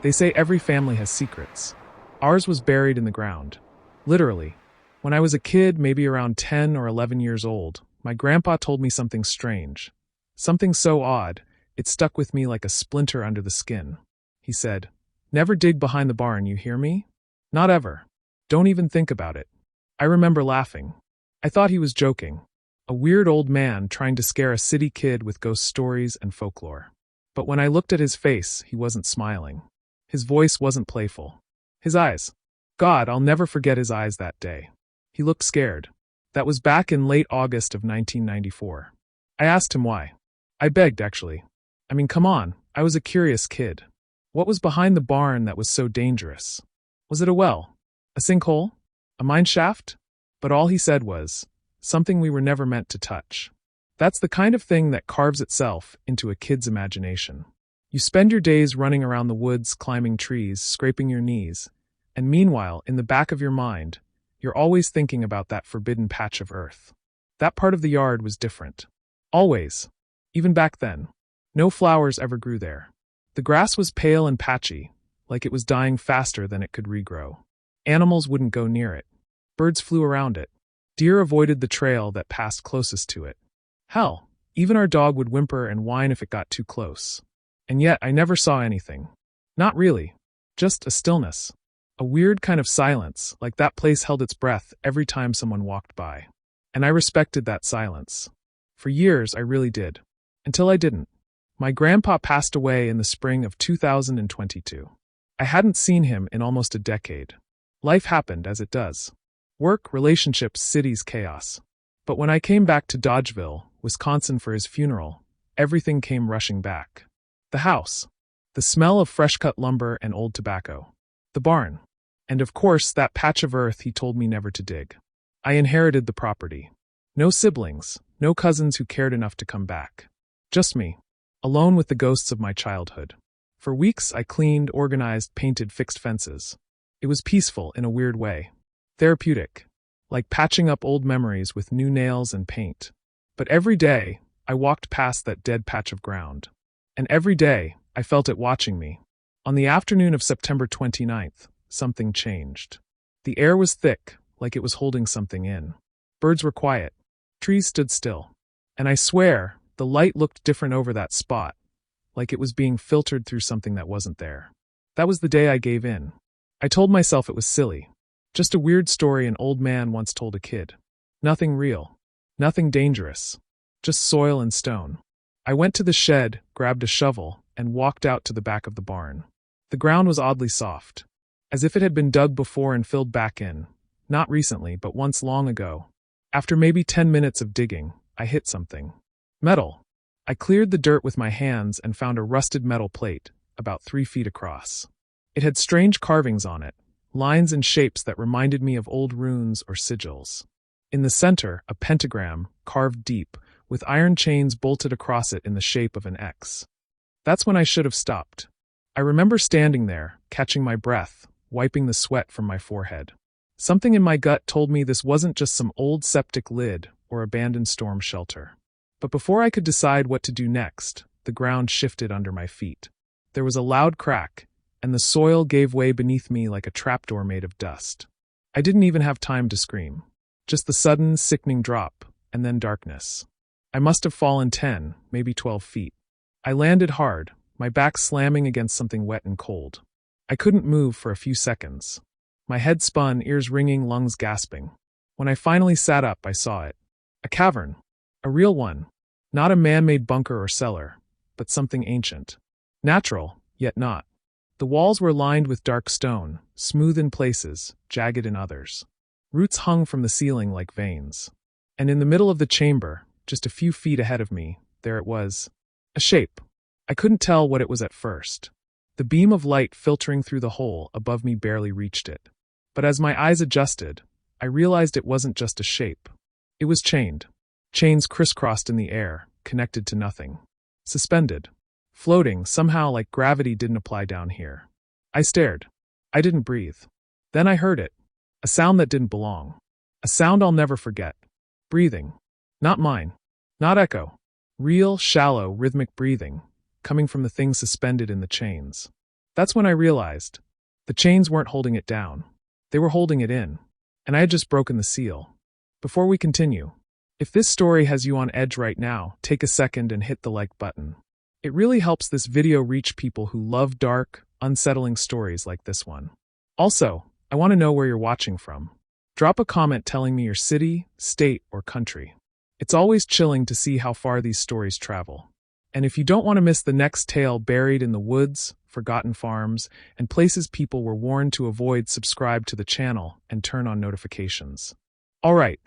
They say every family has secrets. Ours was buried in the ground. Literally. When I was a kid, maybe around 10 or 11 years old, my grandpa told me something strange. Something so odd, it stuck with me like a splinter under the skin. He said, "Never dig behind the barn, you hear me? Not ever. Don't even think about it." I remember laughing. I thought he was joking. A weird old man trying to scare a city kid with ghost stories and folklore. But when I looked at his face, he wasn't smiling. His voice wasn't playful. His eyes. God, I'll never forget his eyes that day. He looked scared. That was back in late August of 1994. I asked him why. I begged, actually. I mean, come on, I was a curious kid. What was behind the barn that was so dangerous? Was it a well? A sinkhole? A mine shaft? But all he said was, something we were never meant to touch. That's the kind of thing that carves itself into a kid's imagination. You spend your days running around the woods, climbing trees, scraping your knees, and meanwhile, in the back of your mind, you're always thinking about that forbidden patch of earth. That part of the yard was different. Always. Even back then. No flowers ever grew there. The grass was pale and patchy, like it was dying faster than it could regrow. Animals wouldn't go near it. Birds flew around it. Deer avoided the trail that passed closest to it. Hell, even our dog would whimper and whine if it got too close. And yet I never saw anything. Not really. Just a stillness. A weird kind of silence, like that place held its breath every time someone walked by. And I respected that silence. For years, I really did. Until I didn't. My grandpa passed away in the spring of 2022. I hadn't seen him in almost a decade. Life happened as it does. Work, relationships, cities, chaos. But when I came back to Dodgeville, Wisconsin for his funeral, everything came rushing back. The house. The smell of fresh-cut lumber and old tobacco. The barn. And of course, that patch of earth he told me never to dig. I inherited the property. No siblings, no cousins who cared enough to come back. Just me. Alone with the ghosts of my childhood. For weeks I cleaned, organized, painted, fixed fences. It was peaceful in a weird way. Therapeutic. Like patching up old memories with new nails and paint. But every day, I walked past that dead patch of ground. And every day, I felt it watching me. On the afternoon of September 29th, something changed. The air was thick, like it was holding something in. Birds were quiet. Trees stood still. And I swear, the light looked different over that spot, like it was being filtered through something that wasn't there. That was the day I gave in. I told myself it was silly. Just a weird story an old man once told a kid. Nothing real. Nothing dangerous. Just soil and stone. I went to the shed, grabbed a shovel, and walked out to the back of the barn. The ground was oddly soft. As if it had been dug before and filled back in. Not recently, but once long ago. After maybe 10 minutes of digging, I hit something. Metal. I cleared the dirt with my hands and found a rusted metal plate, about 3 feet across. It had strange carvings on it, lines and shapes that reminded me of old runes or sigils. In the center, a pentagram, carved deep, with iron chains bolted across it in the shape of an X. That's when I should have stopped. I remember standing there, catching my breath, wiping the sweat from my forehead. Something in my gut told me this wasn't just some old septic lid or abandoned storm shelter. But before I could decide what to do next, the ground shifted under my feet. There was a loud crack, and the soil gave way beneath me like a trapdoor made of dust. I didn't even have time to scream. Just the sudden, sickening drop, and then darkness. I must have fallen 10, maybe 12 feet. I landed hard, my back slamming against something wet and cold. I couldn't move for a few seconds. My head spun, ears ringing, lungs gasping. When I finally sat up, I saw it. A cavern. A real one. Not a man-made bunker or cellar, but something ancient. Natural, yet not. The walls were lined with dark stone, smooth in places, jagged in others. Roots hung from the ceiling like veins. And in the middle of the chamber, just a few feet ahead of me, there it was. A shape. I couldn't tell what it was at first. The beam of light filtering through the hole above me barely reached it. But as my eyes adjusted, I realized it wasn't just a shape. It was chained. Chains crisscrossed in the air, connected to nothing. Suspended. Floating, somehow like gravity didn't apply down here. I stared. I didn't breathe. Then I heard it. A sound that didn't belong. A sound I'll never forget. Breathing. Not mine. Not echo. Real, shallow, rhythmic breathing, coming from the thing suspended in the chains. That's when I realized. The chains weren't holding it down. They were holding it in. And I had just broken the seal. Before we continue, if this story has you on edge right now, take a second and hit the like button. It really helps this video reach people who love dark, unsettling stories like this one. Also, I want to know where you're watching from. Drop a comment telling me your city, state, or country. It's always chilling to see how far these stories travel. And if you don't want to miss the next tale buried in the woods, forgotten farms, and places people were warned to avoid, subscribe to the channel and turn on notifications. Alright,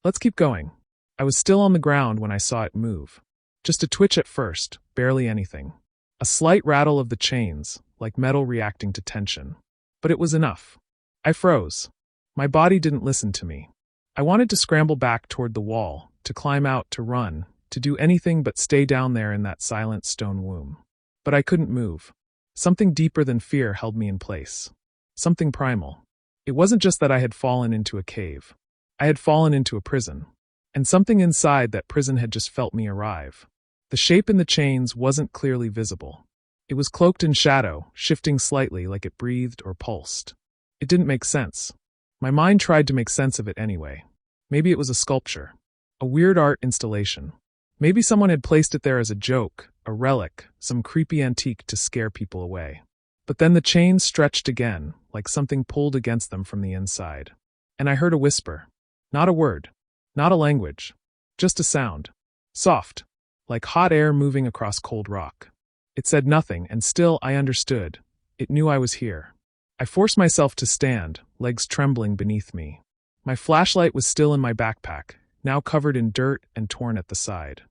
let's keep going. I was still on the ground when I saw it move. Just a twitch at first, barely anything. A slight rattle of the chains, like metal reacting to tension. But it was enough. I froze. My body didn't listen to me. I wanted to scramble back toward the wall, to climb out, to run, to do anything but stay down there in that silent stone womb. But I couldn't move. Something deeper than fear held me in place. Something primal. It wasn't just that I had fallen into a cave. I had fallen into a prison. And something inside that prison had just felt me arrive. The shape in the chains wasn't clearly visible. It was cloaked in shadow, shifting slightly like it breathed or pulsed. It didn't make sense. My mind tried to make sense of it anyway. Maybe it was a sculpture. A weird art installation. Maybe someone had placed it there as a joke, a relic, some creepy antique to scare people away. But then the chains stretched again, like something pulled against them from the inside. And I heard a whisper. Not a word. Not a language. Just a sound. Soft. Like hot air moving across cold rock. It said nothing, and still I understood. It knew I was here. I forced myself to stand, legs trembling beneath me. My flashlight was still in my backpack, now covered in dirt and torn at the side.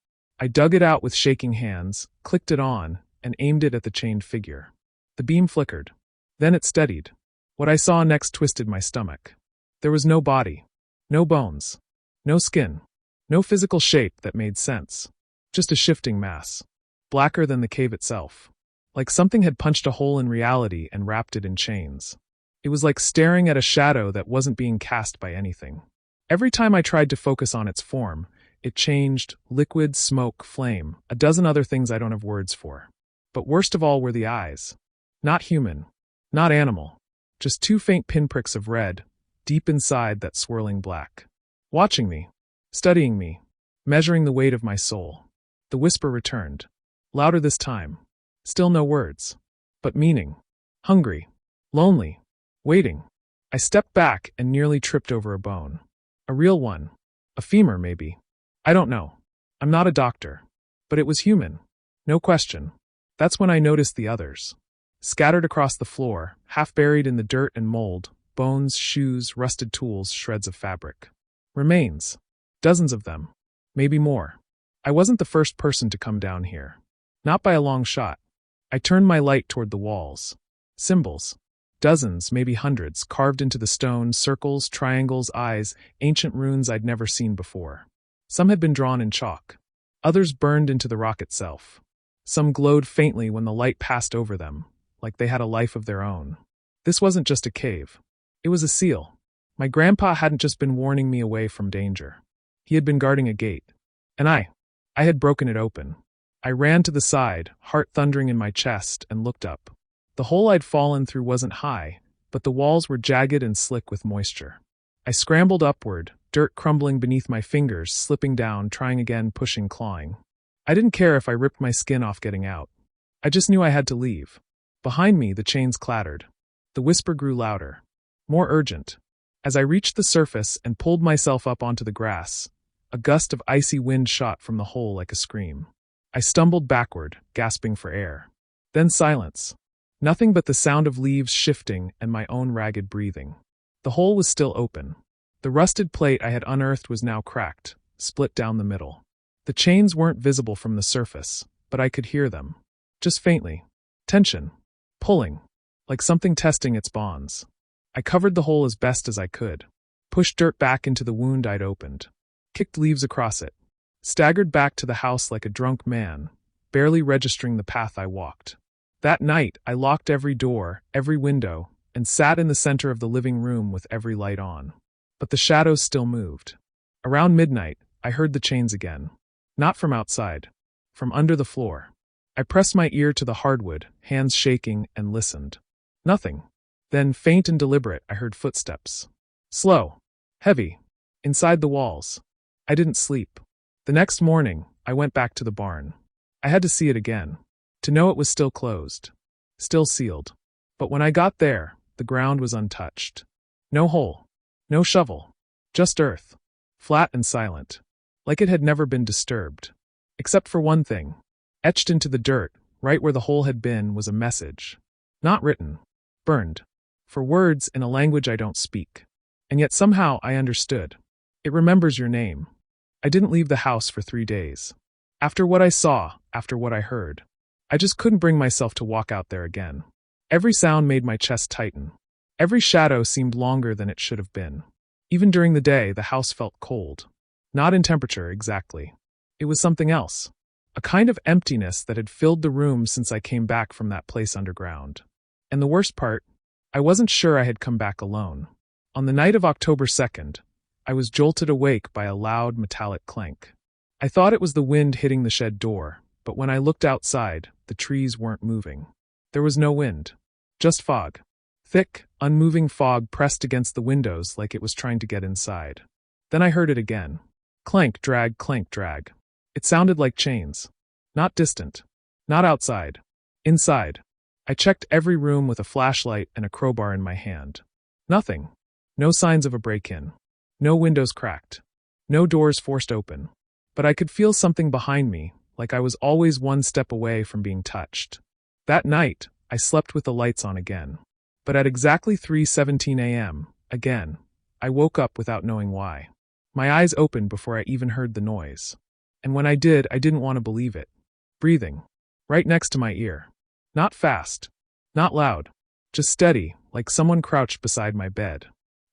I dug it out with shaking hands, clicked it on, and aimed it at the chained figure. The beam flickered. Then it steadied. What I saw next twisted my stomach. There was no body. No bones. No skin. No physical shape that made sense. Just a shifting mass. Blacker than the cave itself. Like something had punched a hole in reality and wrapped it in chains. It was like staring at a shadow that wasn't being cast by anything. Every time I tried to focus on its form, it changed, liquid, smoke, flame, a dozen other things I don't have words for. But worst of all were the eyes. Not human. Not animal. Just two faint pinpricks of red, deep inside that swirling black. Watching me. Studying me. Measuring the weight of my soul. The whisper returned. Louder this time. Still no words. But meaning. Hungry. Lonely. Waiting. I stepped back and nearly tripped over a bone. A real one. A femur, maybe. I don't know. I'm not a doctor. But it was human. No question. That's when I noticed the others. Scattered across the floor, half buried in the dirt and mold, bones, shoes, rusted tools, shreds of fabric. Remains. Dozens of them. Maybe more. I wasn't the first person to come down here. Not by a long shot. I turned my light toward the walls. Symbols. Dozens, maybe hundreds, carved into the stone, circles, triangles, eyes, ancient runes I'd never seen before. Some had been drawn in chalk. Others burned into the rock itself. Some glowed faintly when the light passed over them, like they had a life of their own. This wasn't just a cave. It was a seal. My grandpa hadn't just been warning me away from danger. He had been guarding a gate. And I had broken it open. I ran to the side, heart thundering in my chest, and looked up. The hole I'd fallen through wasn't high, but the walls were jagged and slick with moisture. I scrambled upward, dirt crumbling beneath my fingers, slipping down, trying again, pushing, clawing. I didn't care if I ripped my skin off getting out. I just knew I had to leave. Behind me, the chains clattered. The whisper grew louder. More urgent. As I reached the surface and pulled myself up onto the grass, a gust of icy wind shot from the hole like a scream. I stumbled backward, gasping for air. Then silence. Nothing but the sound of leaves shifting and my own ragged breathing. The hole was still open. The rusted plate I had unearthed was now cracked, split down the middle. The chains weren't visible from the surface, but I could hear them. Just faintly. Tension. Pulling. Like something testing its bonds. I covered the hole as best as I could. Pushed dirt back into the wound I'd opened. Kicked leaves across it. Staggered back to the house like a drunk man, barely registering the path I walked. That night, I locked every door, every window, and sat in the center of the living room with every light on. But the shadows still moved. Around midnight, I heard the chains again. Not from outside. From under the floor. I pressed my ear to the hardwood, hands shaking, and listened. Nothing. Then, faint and deliberate, I heard footsteps. Slow. Heavy. Inside the walls. I didn't sleep. The next morning, I went back to the barn. I had to see it again. To know it was still closed. Still sealed. But when I got there, the ground was untouched. No hole. No shovel. Just earth. Flat and silent. Like it had never been disturbed. Except for one thing. Etched into the dirt, right where the hole had been, was a message. Not written. Burned. For words in a language I don't speak. And yet somehow I understood. It remembers your name. I didn't leave the house for 3 days. After what I saw, after what I heard, I just couldn't bring myself to walk out there again. Every sound made my chest tighten. Every shadow seemed longer than it should have been. Even during the day, the house felt cold. Not in temperature, exactly. It was something else. A kind of emptiness that had filled the room since I came back from that place underground. And the worst part, I wasn't sure I had come back alone. On the night of October 2nd, I was jolted awake by a loud metallic clank. I thought it was the wind hitting the shed door, but when I looked outside, the trees weren't moving. There was no wind. Just fog. Thick, unmoving fog pressed against the windows like it was trying to get inside. Then I heard it again. Clank, drag, clank, drag. It sounded like chains. Not distant. Not outside. Inside. I checked every room with a flashlight and a crowbar in my hand. Nothing. No signs of a break-in. No windows cracked. No doors forced open. But I could feel something behind me, like I was always one step away from being touched. That night, I slept with the lights on again. But at exactly 3:17 a.m., again, I woke up without knowing why. My eyes opened before I even heard the noise. And when I did, I didn't want to believe it. Breathing. Right next to my ear. Not fast. Not loud. Just steady, like someone crouched beside my bed.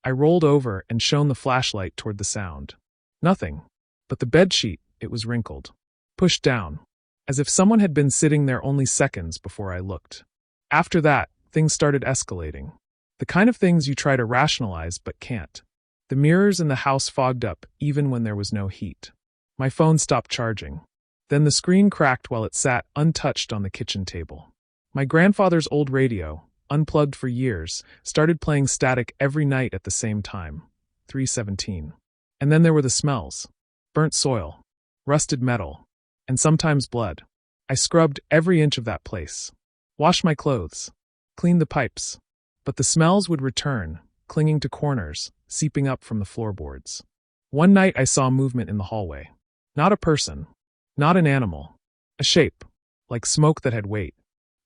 I rolled over and shone the flashlight toward the sound. Nothing. But the bedsheet, it was wrinkled. Pushed down. As if someone had been sitting there only seconds before I looked. After that, things started escalating. The kind of things you try to rationalize but can't. The mirrors in the house fogged up even when there was no heat. My phone stopped charging. Then the screen cracked while it sat untouched on the kitchen table. My grandfather's old radio, unplugged for years, started playing static every night at the same time. 3:17. And then there were the smells. Burnt soil. Rusted metal. And sometimes blood. I scrubbed every inch of that place. Washed my clothes. Cleaned the pipes. But the smells would return, clinging to corners, seeping up from the floorboards. One night I saw movement in the hallway. Not a person. Not an animal. A shape. Like smoke that had weight.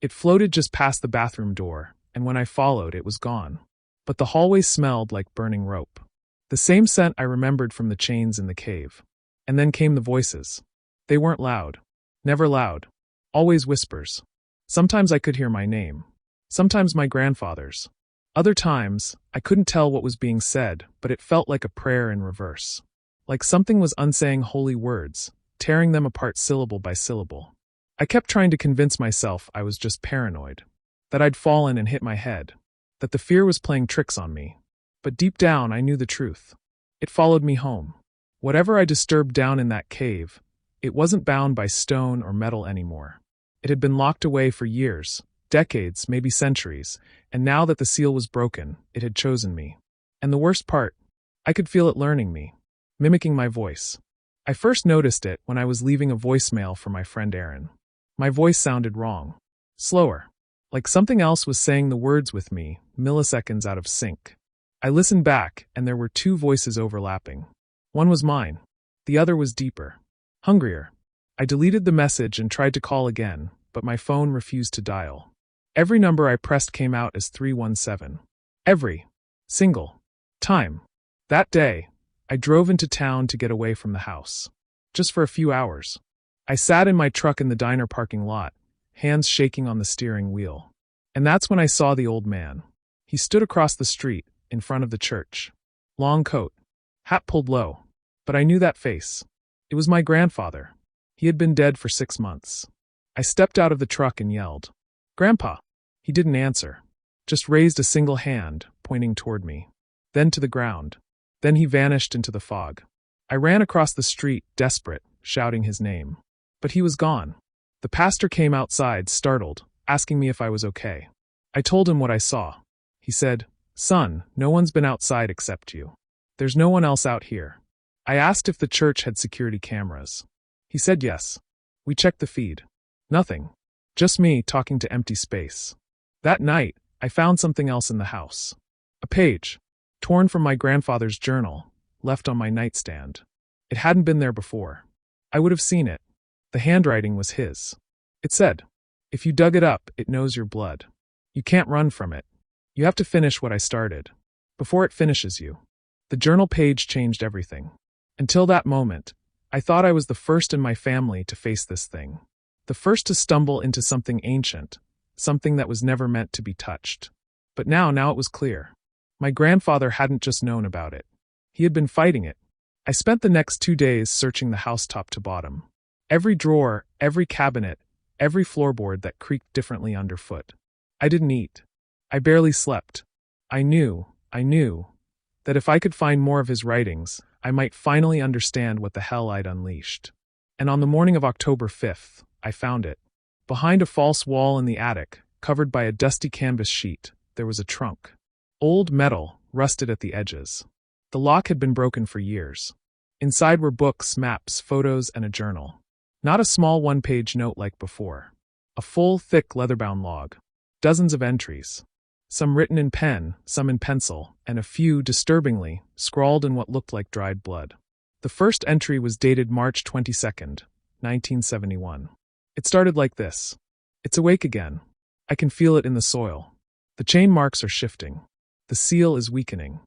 It floated just past the bathroom door, and when I followed, it was gone. But the hallway smelled like burning rope. The same scent I remembered from the chains in the cave. And then came the voices. They weren't loud. Never loud. Always whispers. Sometimes I could hear my name. Sometimes my grandfather's. Other times, I couldn't tell what was being said, but it felt like a prayer in reverse. Like something was unsaying holy words, tearing them apart syllable by syllable. I kept trying to convince myself I was just paranoid. That I'd fallen and hit my head. That the fear was playing tricks on me. But deep down, I knew the truth. It followed me home. Whatever I disturbed down in that cave, it wasn't bound by stone or metal anymore. It had been locked away for years, decades, maybe centuries, and now that the seal was broken, it had chosen me. And the worst part, I could feel it learning me, mimicking my voice. I first noticed it when I was leaving a voicemail for my friend Aaron. My voice sounded wrong. Slower. Like something else was saying the words with me, milliseconds out of sync. I listened back, and there were two voices overlapping. One was mine. The other was deeper. Hungrier. I deleted the message and tried to call again, but my phone refused to dial. Every number I pressed came out as 317. Every single time. That day, I drove into town to get away from the house. Just for a few hours. I sat in my truck in the diner parking lot, hands shaking on the steering wheel. And that's when I saw the old man. He stood across the street, in front of the church. Long coat. Hat pulled low. But I knew that face. It was my grandfather. He had been dead for 6 months. I stepped out of the truck and yelled, "Grandpa!" He didn't answer. Just raised a single hand, pointing toward me. Then to the ground. Then he vanished into the fog. I ran across the street, desperate, shouting his name. But he was gone. The pastor came outside, startled, asking me if I was okay. I told him what I saw. He said, "Son, no one's been outside except you. There's no one else out here." I asked if the church had security cameras. He said yes. We checked the feed. Nothing. Just me talking to empty space. That night, I found something else in the house. A page, torn from my grandfather's journal, left on my nightstand. It hadn't been there before. I would have seen it. The handwriting was his. It said, "If you dug it up, it knows your blood. You can't run from it. You have to finish what I started. Before it finishes you." The journal page changed everything. Until that moment, I thought I was the first in my family to face this thing. The first to stumble into something ancient, something that was never meant to be touched. But now it was clear. My grandfather hadn't just known about it. He had been fighting it. I spent the next 2 days searching the house top to bottom. Every drawer, every cabinet, every floorboard that creaked differently underfoot. I didn't eat. I barely slept. I knew that if I could find more of his writings, I might finally understand what the hell I'd unleashed. And on the morning of October 5th, I found it. Behind a false wall in the attic, covered by a dusty canvas sheet, there was a trunk. Old metal, rusted at the edges. The lock had been broken for years. Inside were books, maps, photos, and a journal. Not a small one-page note like before. A full, thick, leather-bound log. Dozens of entries. Some written in pen, some in pencil, and a few, disturbingly, scrawled in what looked like dried blood. The first entry was dated March 22nd, 1971. It started like this. "It's awake again. I can feel it in the soil. The chain marks are shifting. The seal is weakening."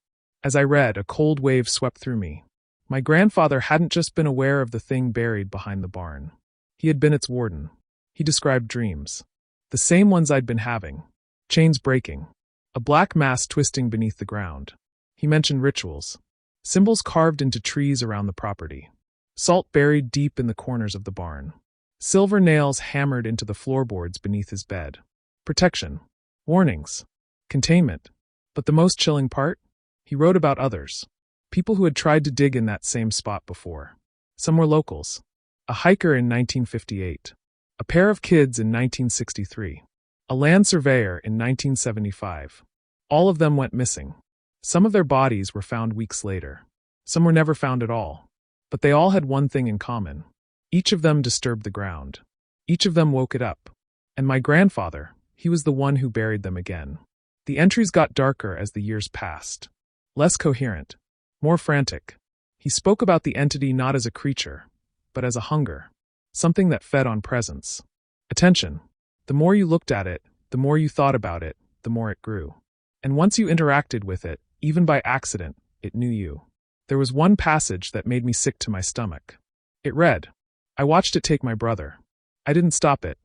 As I read, a cold wave swept through me. My grandfather hadn't just been aware of the thing buried behind the barn. He had been its warden. He described dreams. The same ones I'd been having. Chains breaking. A black mass twisting beneath the ground. He mentioned rituals. Symbols carved into trees around the property. Salt buried deep in the corners of the barn. Silver nails hammered into the floorboards beneath his bed. Protection. Warnings. Containment. But the most chilling part? He wrote about others. People who had tried to dig in that same spot before. Some were locals. A hiker in 1958. A pair of kids in 1963. A land surveyor in 1975. All of them went missing. Some of their bodies were found weeks later. Some were never found at all. But they all had one thing in common. Each of them disturbed the ground. Each of them woke it up. And my grandfather, he was the one who buried them again. The entries got darker as the years passed. Less coherent. More frantic. He spoke about the entity not as a creature, but as a hunger. Something that fed on presence. Attention. The more you looked at it, the more you thought about it, the more it grew. And once you interacted with it, even by accident, it knew you. There was one passage that made me sick to my stomach. It read, "I watched it take my brother. I didn't stop it.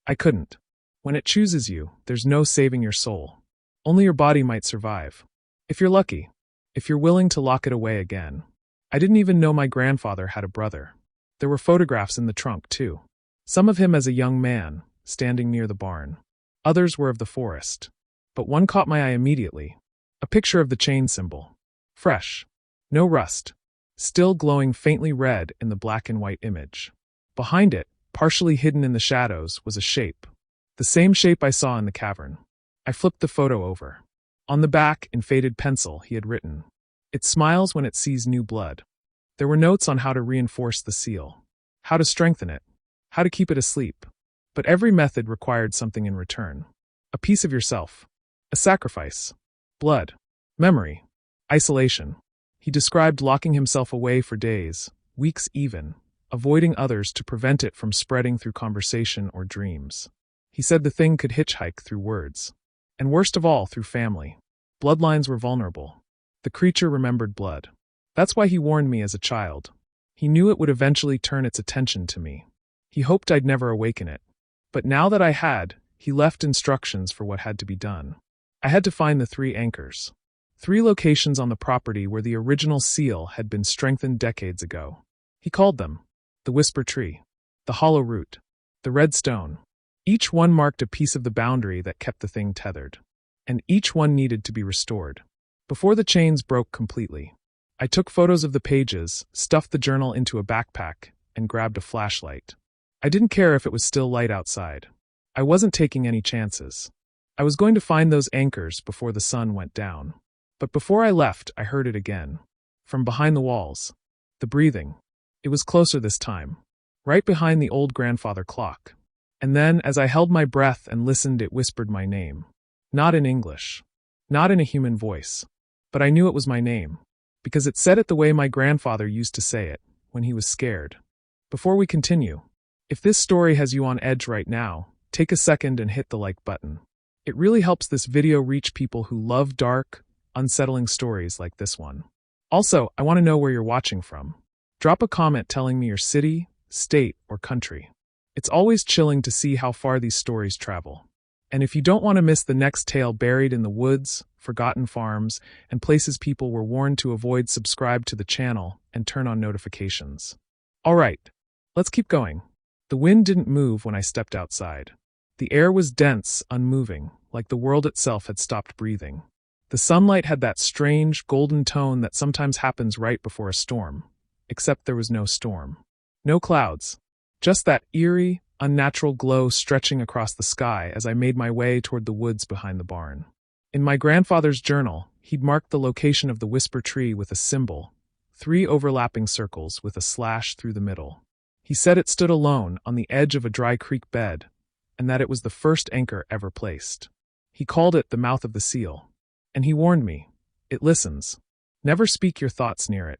I couldn't. When it chooses you, there's no saving your soul. Only your body might survive. If you're lucky. If you're willing to lock it away again." I didn't even know my grandfather had a brother. There were photographs in the trunk, too. Some of him as a young man, standing near the barn. Others were of the forest. But one caught my eye immediately. A picture of the chain symbol. Fresh. No rust. Still glowing faintly red in the black and white image. Behind it, partially hidden in the shadows, was a shape. The same shape I saw in the cavern. I flipped the photo over. On the back, in faded pencil, he had written, "It smiles when it sees new blood." There were notes on how to reinforce the seal. How to strengthen it. How to keep it asleep. But every method required something in return. A piece of yourself. A sacrifice. Blood. Memory. Isolation. He described locking himself away for days, weeks even, avoiding others to prevent it from spreading through conversation or dreams. He said the thing could hitchhike through words. And worst of all, through family. Bloodlines were vulnerable. The creature remembered blood. That's why he warned me as a child. He knew it would eventually turn its attention to me. He hoped I'd never awaken it. But now that I had, he left instructions for what had to be done. I had to find the 3 anchors. 3 locations on the property where the original seal had been strengthened decades ago. He called them the Whisper Tree, the Hollow Root, the Red Stone. Each one marked a piece of the boundary that kept the thing tethered. And each one needed to be restored. Before the chains broke completely. I took photos of the pages, stuffed the journal into a backpack, and grabbed a flashlight. I didn't care if it was still light outside. I wasn't taking any chances. I was going to find those anchors before the sun went down. But before I left, I heard it again. From behind the walls. The breathing. It was closer this time. Right behind the old grandfather clock. And then, as I held my breath and listened, it whispered my name. Not in English. Not in a human voice. But I knew it was my name. Because it said it the way my grandfather used to say it, when he was scared. Before we continue, if this story has you on edge right now, take a second and hit the like button. It really helps this video reach people who love dark, unsettling stories like this one. Also, I want to know where you're watching from. Drop a comment telling me your city, state, or country. It's always chilling to see how far these stories travel. And if you don't want to miss the next tale buried in the woods, forgotten farms, and places people were warned to avoid, subscribe to the channel and turn on notifications. Alright, let's keep going. The wind didn't move when I stepped outside. The air was dense, unmoving, like the world itself had stopped breathing. The sunlight had that strange, golden tone that sometimes happens right before a storm. Except there was no storm. No clouds. Just that eerie, unnatural glow stretching across the sky as I made my way toward the woods behind the barn. In my grandfather's journal, he'd marked the location of the whisper tree with a symbol, 3 overlapping circles with a slash through the middle. He said it stood alone on the edge of a dry creek bed, and that it was the first anchor ever placed. He called it the mouth of the seal. And he warned me, it listens. Never speak your thoughts near it.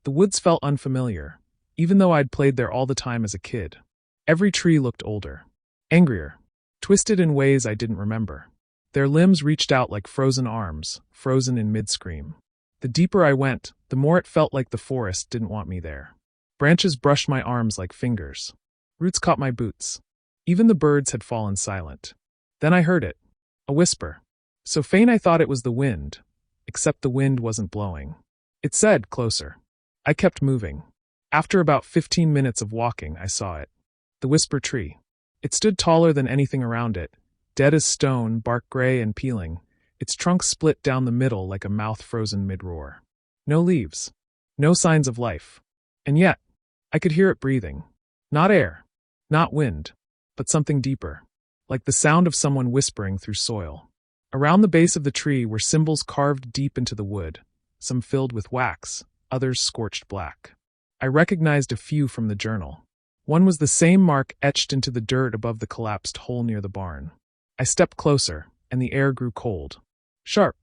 The woods felt unfamiliar, even though I'd played there all the time as a kid. Every tree looked older, angrier, twisted in ways I didn't remember. Their limbs reached out like frozen arms, frozen in mid-scream. The deeper I went, the more it felt like the forest didn't want me there. Branches brushed my arms like fingers. Roots caught my boots. Even the birds had fallen silent. Then I heard it. A whisper. So faint I thought it was the wind, except the wind wasn't blowing. It said, closer. I kept moving. After about 15 minutes of walking, I saw it. The whisper tree. It stood taller than anything around it, dead as stone, bark gray and peeling, its trunk split down the middle like a mouth frozen mid-roar. No leaves. No signs of life. And yet, I could hear it breathing. Not air. Not wind. But something deeper. Like the sound of someone whispering through soil. Around the base of the tree were symbols carved deep into the wood, some filled with wax, others scorched black. I recognized a few from the journal. One was the same mark etched into the dirt above the collapsed hole near the barn. I stepped closer, and the air grew cold. Sharp.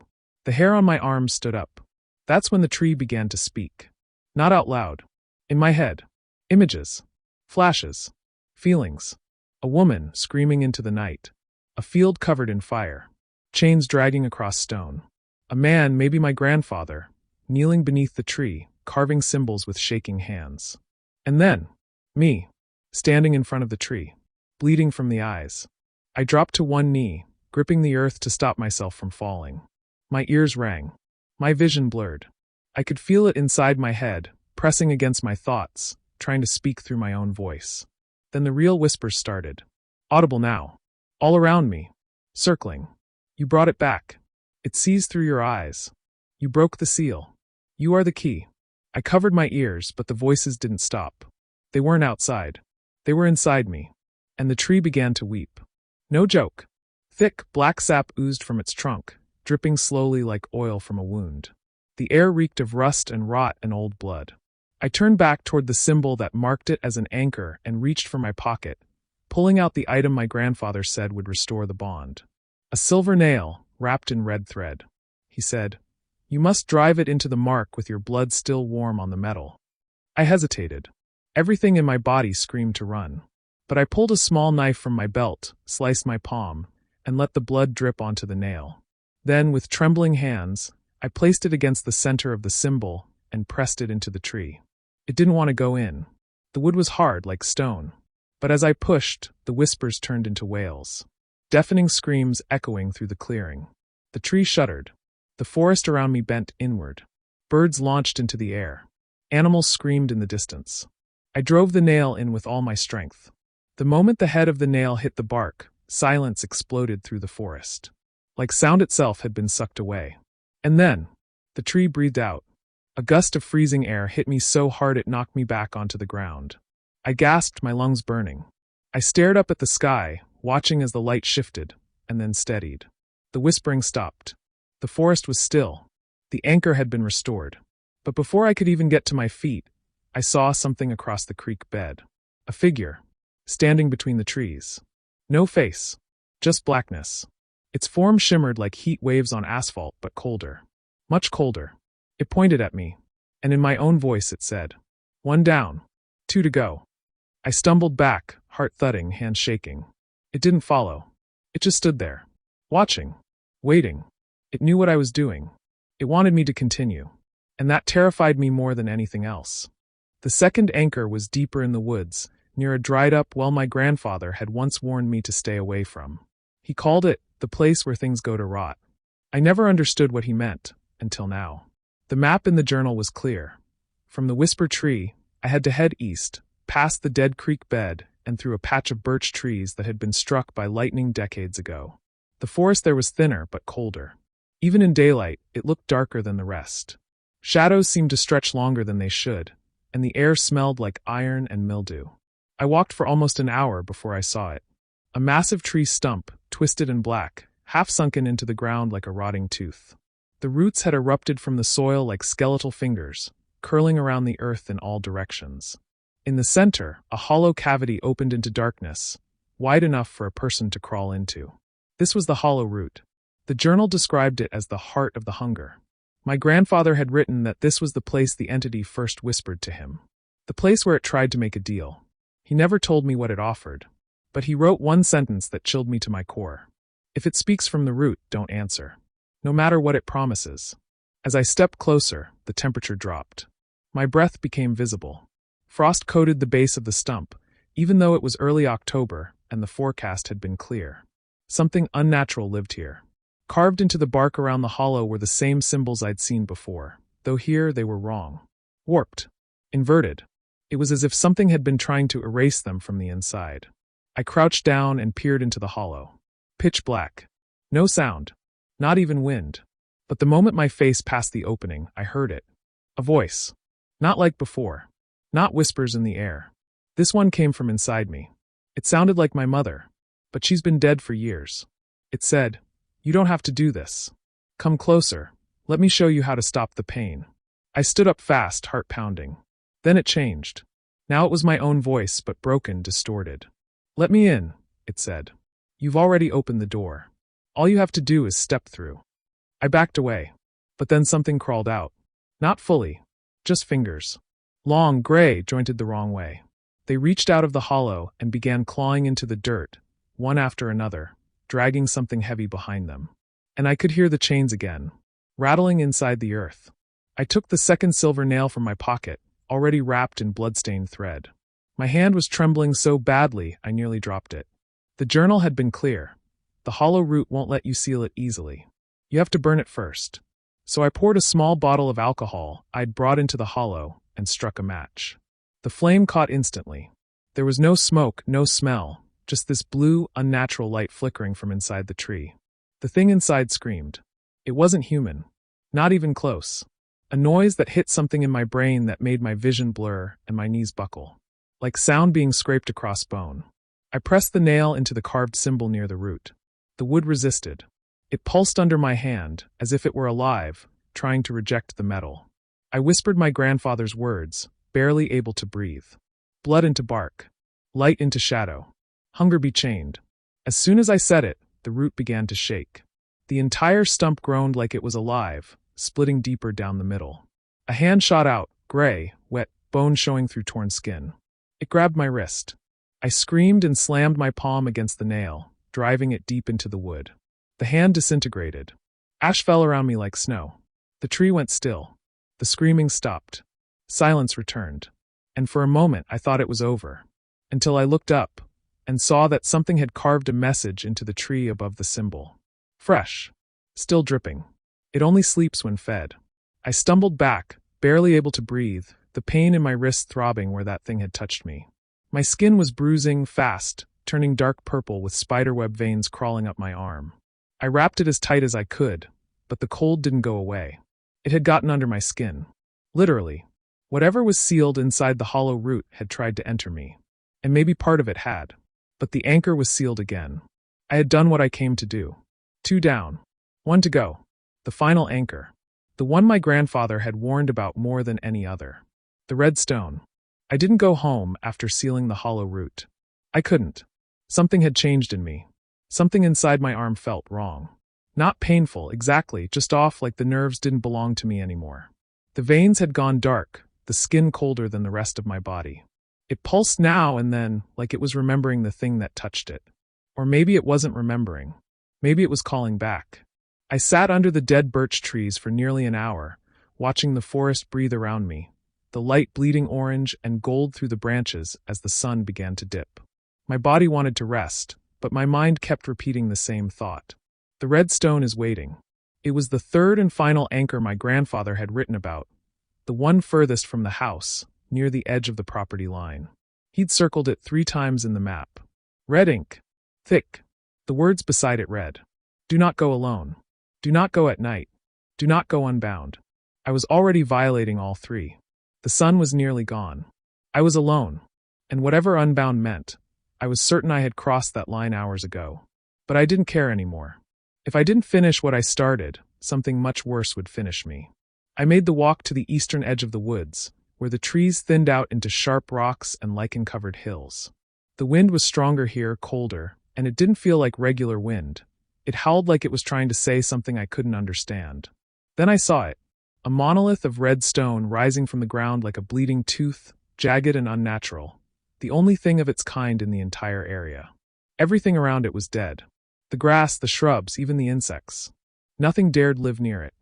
The hair on my arms stood up. That's when the tree began to speak. Not out loud. In my head. Images. Flashes. Feelings. A woman screaming into the night. A field covered in fire. Chains dragging across stone. A man, maybe my grandfather, kneeling beneath the tree, carving symbols with shaking hands. And then, me, standing in front of the tree, bleeding from the eyes. I dropped to one knee, gripping the earth to stop myself from falling. My ears rang. My vision blurred. I could feel it inside my head, pressing against my thoughts, trying to speak through my own voice. Then the real whispers started. Audible now. All around me. Circling. You brought it back. It sees through your eyes. You broke the seal. You are the key. I covered my ears, but the voices didn't stop. They weren't outside. They were inside me. And the tree began to weep. No joke. Thick, black sap oozed from its trunk, dripping slowly like oil from a wound. The air reeked of rust and rot and old blood. I turned back toward the symbol that marked it as an anchor and reached for my pocket, pulling out the item my grandfather said would restore the bond. A silver nail, wrapped in red thread. He said, "You must drive it into the mark with your blood still warm on the metal." I hesitated. Everything in my body screamed to run. But I pulled a small knife from my belt, sliced my palm, and let the blood drip onto the nail. Then, with trembling hands, I placed it against the center of the symbol and pressed it into the tree. It didn't want to go in. The wood was hard, like stone. But as I pushed, the whispers turned into wails. Deafening screams echoing through the clearing. The tree shuddered. The forest around me bent inward. Birds launched into the air. Animals screamed in the distance. I drove the nail in with all my strength. The moment the head of the nail hit the bark, silence exploded through the forest. Like sound itself had been sucked away. And then, the tree breathed out. A gust of freezing air hit me so hard it knocked me back onto the ground. I gasped, my lungs burning. I stared up at the sky, watching as the light shifted, and then steadied. The whispering stopped. The forest was still. The anchor had been restored. But before I could even get to my feet, I saw something across the creek bed. A figure, standing between the trees. No face, just blackness. Its form shimmered like heat waves on asphalt, but colder. Much colder. It pointed at me, and in my own voice it said, "One down, 2 to go." I stumbled back, heart thudding, hands shaking. It didn't follow. It just stood there, watching, waiting. It knew what I was doing. It wanted me to continue, and that terrified me more than anything else. The second anchor was deeper in the woods, near a dried-up well my grandfather had once warned me to stay away from. He called it the place where things go to rot. I never understood what he meant, until now. The map in the journal was clear. From the whisper tree, I had to head east, past the dead creek bed, and through a patch of birch trees that had been struck by lightning decades ago. The forest there was thinner but colder. Even in daylight, it looked darker than the rest. Shadows seemed to stretch longer than they should, and the air smelled like iron and mildew. I walked for almost an hour before I saw it. A massive tree stump, twisted and black, half sunken into the ground like a rotting tooth. The roots had erupted from the soil like skeletal fingers, curling around the earth in all directions. In the center, a hollow cavity opened into darkness, wide enough for a person to crawl into. This was the hollow root. The journal described it as the heart of the hunger. My grandfather had written that this was the place the entity first whispered to him. The place where it tried to make a deal. He never told me what it offered, but he wrote one sentence that chilled me to my core. If it speaks from the root, don't answer. No matter what it promises. As I stepped closer, the temperature dropped. My breath became visible. Frost coated the base of the stump, even though it was early October and the forecast had been clear. Something unnatural lived here. Carved into the bark around the hollow were the same symbols I'd seen before, though here they were wrong. Warped. Inverted. It was as if something had been trying to erase them from the inside. I crouched down and peered into the hollow. Pitch black. No sound. Not even wind. But the moment my face passed the opening, I heard it. A voice. Not like before. Not whispers in the air. This one came from inside me. It sounded like my mother, but she's been dead for years. It said, "You don't have to do this. Come closer. Let me show you how to stop the pain." I stood up fast, heart pounding. Then it changed. Now it was my own voice, but broken, distorted. "Let me in," it said. "You've already opened the door. All you have to do is step through." I backed away. But then something crawled out. Not fully. Just fingers. Long, gray, jointed the wrong way. They reached out of the hollow and began clawing into the dirt, one after another, dragging something heavy behind them. And I could hear the chains again, rattling inside the earth. I took the second silver nail from my pocket, already wrapped in blood-stained thread. My hand was trembling so badly I nearly dropped it. The journal had been clear. The hollow root won't let you seal it easily. You have to burn it first. So I poured a small bottle of alcohol I'd brought into the hollow and struck a match. The flame caught instantly. There was no smoke, no smell, just this blue, unnatural light flickering from inside the tree. The thing inside screamed. It wasn't human. Not even close. A noise that hit something in my brain that made my vision blur and my knees buckle. Like sound being scraped across bone. I pressed the nail into the carved symbol near the root. The wood resisted. It pulsed under my hand, as if it were alive, trying to reject the metal. I whispered my grandfather's words, barely able to breathe. Blood into bark. Light into shadow. Hunger be chained. As soon as I said it, the root began to shake. The entire stump groaned like it was alive, splitting deeper down the middle. A hand shot out, gray, wet, bone showing through torn skin. It grabbed my wrist. I screamed and slammed my palm against the nail, driving it deep into the wood. The hand disintegrated. Ash fell around me like snow. The tree went still. The screaming stopped. Silence returned. And for a moment I thought it was over. Until I looked up and saw that something had carved a message into the tree above the symbol. Fresh. Still dripping. It only sleeps when fed. I stumbled back, barely able to breathe, the pain in my wrist throbbing where that thing had touched me. My skin was bruising fast, turning dark purple with spiderweb veins crawling up my arm. I wrapped it as tight as I could, but the cold didn't go away. It had gotten under my skin. Literally. Whatever was sealed inside the hollow root had tried to enter me. And maybe part of it had. But the anchor was sealed again. I had done what I came to do. 2 down. 1 to go. The final anchor. The one my grandfather had warned about more than any other. The red stone. I didn't go home after sealing the hollow root. I couldn't. Something had changed in me. Something inside my arm felt wrong. Not painful, exactly, just off, like the nerves didn't belong to me anymore. The veins had gone dark, the skin colder than the rest of my body. It pulsed now and then, like it was remembering the thing that touched it. Or maybe it wasn't remembering. Maybe it was calling back. I sat under the dead birch trees for nearly an hour, watching the forest breathe around me, the light bleeding orange and gold through the branches as the sun began to dip. My body wanted to rest, but my mind kept repeating the same thought. The red stone is waiting. It was the third and final anchor my grandfather had written about, the one furthest from the house, near the edge of the property line. He'd circled it 3 times in the map. Red ink. Thick. The words beside it read, "Do not go alone. Do not go at night. Do not go unbound." I was already violating all 3. The sun was nearly gone. I was alone. And whatever unbound meant, I was certain I had crossed that line hours ago. But I didn't care anymore. If I didn't finish what I started, something much worse would finish me. I made the walk to the eastern edge of the woods, where the trees thinned out into sharp rocks and lichen-covered hills. The wind was stronger here, colder, and it didn't feel like regular wind. It howled like it was trying to say something I couldn't understand. Then I saw it. A monolith of red stone rising from the ground like a bleeding tooth, jagged and unnatural. The only thing of its kind in the entire area. Everything around it was dead. The grass, the shrubs, even the insects. Nothing dared live near it.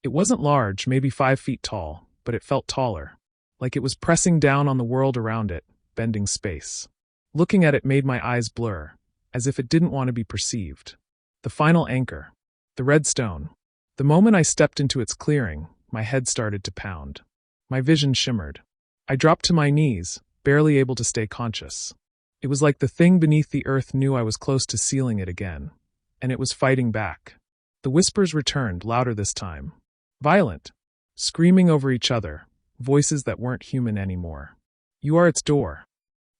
It wasn't large, maybe 5 feet tall, but it felt taller. Like it was pressing down on the world around it, bending space. Looking at it made my eyes blur, as if it didn't want to be perceived. The final anchor. The red stone. The moment I stepped into its clearing, my head started to pound. My vision shimmered. I dropped to my knees, barely able to stay conscious. It was like the thing beneath the earth knew I was close to sealing it again, and it was fighting back. The whispers returned, louder this time. Violent. Screaming over each other, voices that weren't human anymore. "You are its door.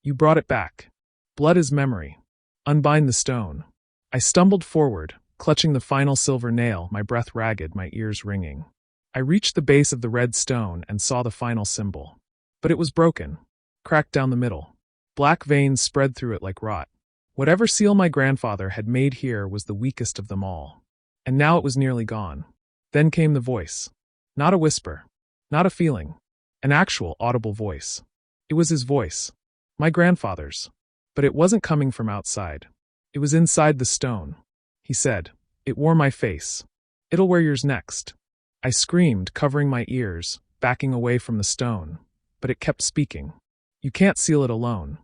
You brought it back. Blood is memory. Unbind the stone." I stumbled forward, clutching the final silver nail, my breath ragged, my ears ringing. I reached the base of the red stone and saw the final symbol. But it was broken, cracked down the middle. Black veins spread through it like rot. Whatever seal my grandfather had made here was the weakest of them all. And now it was nearly gone. Then came the voice. Not a whisper. Not a feeling. An actual, audible voice. It was his voice. My grandfather's. But it wasn't coming from outside. It was inside the stone. He said. It wore my face. "It'll wear yours next." I screamed, covering my ears, backing away from the stone. But it kept speaking. "You can't seal it alone.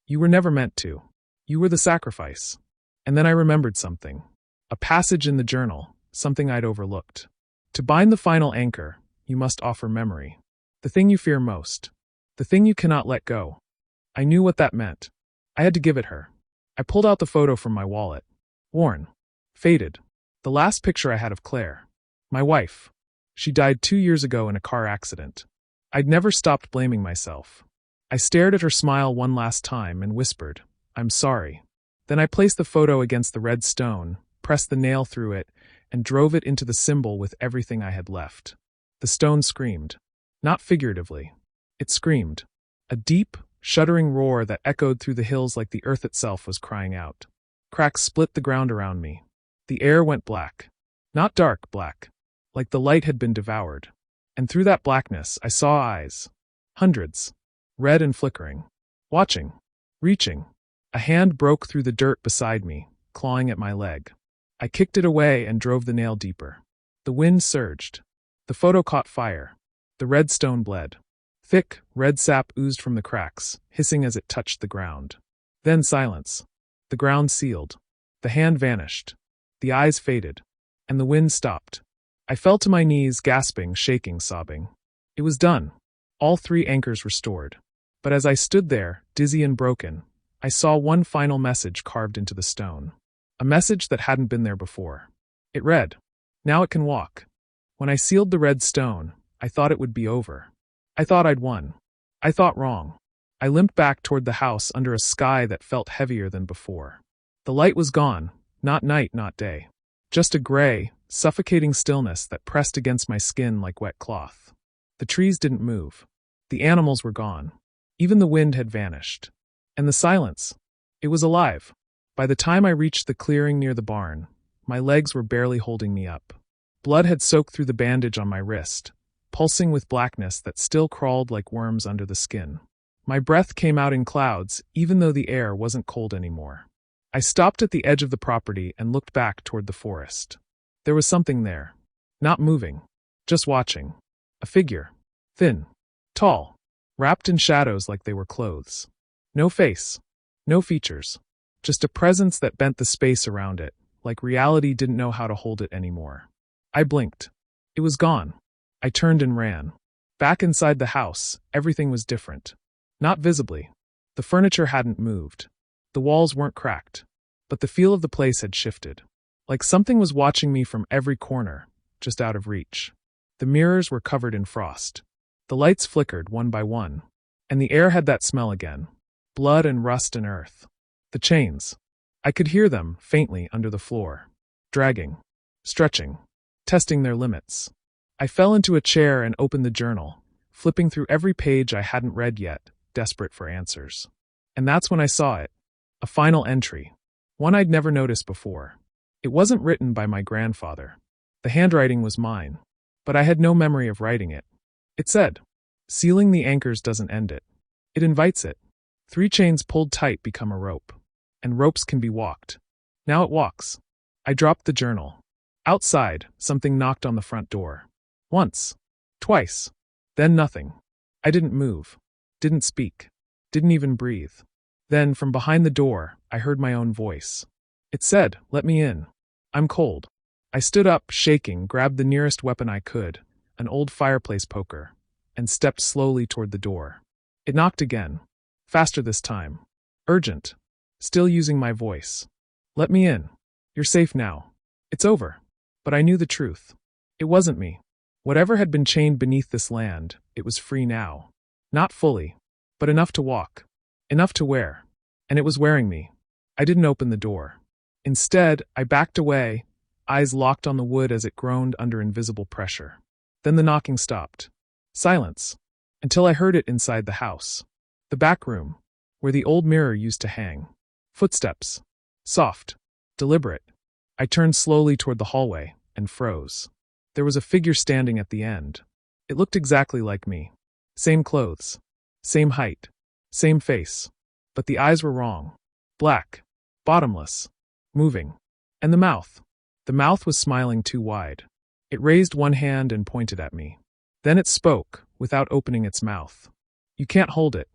You were never meant to. You were the sacrifice." And then I remembered something. A passage in the journal, something I'd overlooked. To bind the final anchor, you must offer memory. The thing you fear most. The thing you cannot let go. I knew what that meant. I had to give it her. I pulled out the photo from my wallet. Worn. Faded. The last picture I had of Claire. My wife. She died 2 years ago in a car accident. I'd never stopped blaming myself. I stared at her smile one last time and whispered, "I'm sorry." Then I placed the photo against the red stone, pressed the nail through it, and drove it into the symbol with everything I had left. The stone screamed. Not figuratively. It screamed. A deep, shuddering roar that echoed through the hills like the earth itself was crying out. Cracks split the ground around me. The air went black. Not dark black. Like the light had been devoured. And through that blackness I saw eyes. Hundreds. Red and flickering. Watching. Reaching. A hand broke through the dirt beside me, clawing at my leg. I kicked it away and drove the nail deeper. The wind surged. The photo caught fire. The red stone bled. Thick, red sap oozed from the cracks, hissing as it touched the ground. Then silence. The ground sealed. The hand vanished. The eyes faded. And the wind stopped. I fell to my knees, gasping, shaking, sobbing. It was done. All 3 anchors restored. But as I stood there, dizzy and broken, I saw one final message carved into the stone. A message that hadn't been there before. It read, "Now it can walk." When I sealed the red stone, I thought it would be over. I thought I'd won. I thought wrong. I limped back toward the house under a sky that felt heavier than before. The light was gone, not night, not day. Just a gray, suffocating stillness that pressed against my skin like wet cloth. The trees didn't move. The animals were gone. Even the wind had vanished. And the silence. It was alive. By the time I reached the clearing near the barn, my legs were barely holding me up. Blood had soaked through the bandage on my wrist, pulsing with blackness that still crawled like worms under the skin. My breath came out in clouds, even though the air wasn't cold anymore. I stopped at the edge of the property and looked back toward the forest. There was something there. Not moving. Just watching. A figure. Thin. Tall. Wrapped in shadows like they were clothes. No face. No features. Just a presence that bent the space around it, like reality didn't know how to hold it anymore. I blinked. It was gone. I turned and ran. Back inside the house, everything was different. Not visibly. The furniture hadn't moved. The walls weren't cracked. But the feel of the place had shifted. Like something was watching me from every corner, just out of reach. The mirrors were covered in frost. The lights flickered one by one. And the air had that smell again. Blood and rust and earth. The chains. I could hear them, faintly, under the floor. Dragging. Stretching. Testing their limits. I fell into a chair and opened the journal, flipping through every page I hadn't read yet, desperate for answers. And that's when I saw it. A final entry. One I'd never noticed before. It wasn't written by my grandfather. The handwriting was mine. But I had no memory of writing it. It said, "Sealing the anchors doesn't end it. It invites it. 3 chains pulled tight become a rope. And ropes can be walked. Now it walks." I dropped the journal. Outside, something knocked on the front door. Once. Twice. Then nothing. I didn't move. Didn't speak. Didn't even breathe. Then, from behind the door, I heard my own voice. It said, "Let me in. I'm cold." I stood up, shaking, grabbed the nearest weapon I could, an old fireplace poker, and stepped slowly toward the door. It knocked again. Faster this time. Urgent. Still using my voice. "Let me in. You're safe now. It's over." But I knew the truth. It wasn't me. Whatever had been chained beneath this land, it was free now. Not fully, but enough to walk. Enough to wear. And it was wearing me. I didn't open the door. Instead, I backed away, eyes locked on the wood as it groaned under invisible pressure. Then the knocking stopped. Silence. Until I heard it inside the house. The back room, where the old mirror used to hang. Footsteps. Soft. Deliberate. I turned slowly toward the hallway, and froze. There was a figure standing at the end. It looked exactly like me. Same clothes. Same height. Same face. But the eyes were wrong. Black. Bottomless. Moving. And the mouth. The mouth was smiling too wide. It raised one hand and pointed at me. Then it spoke, without opening its mouth. "You can't hold it.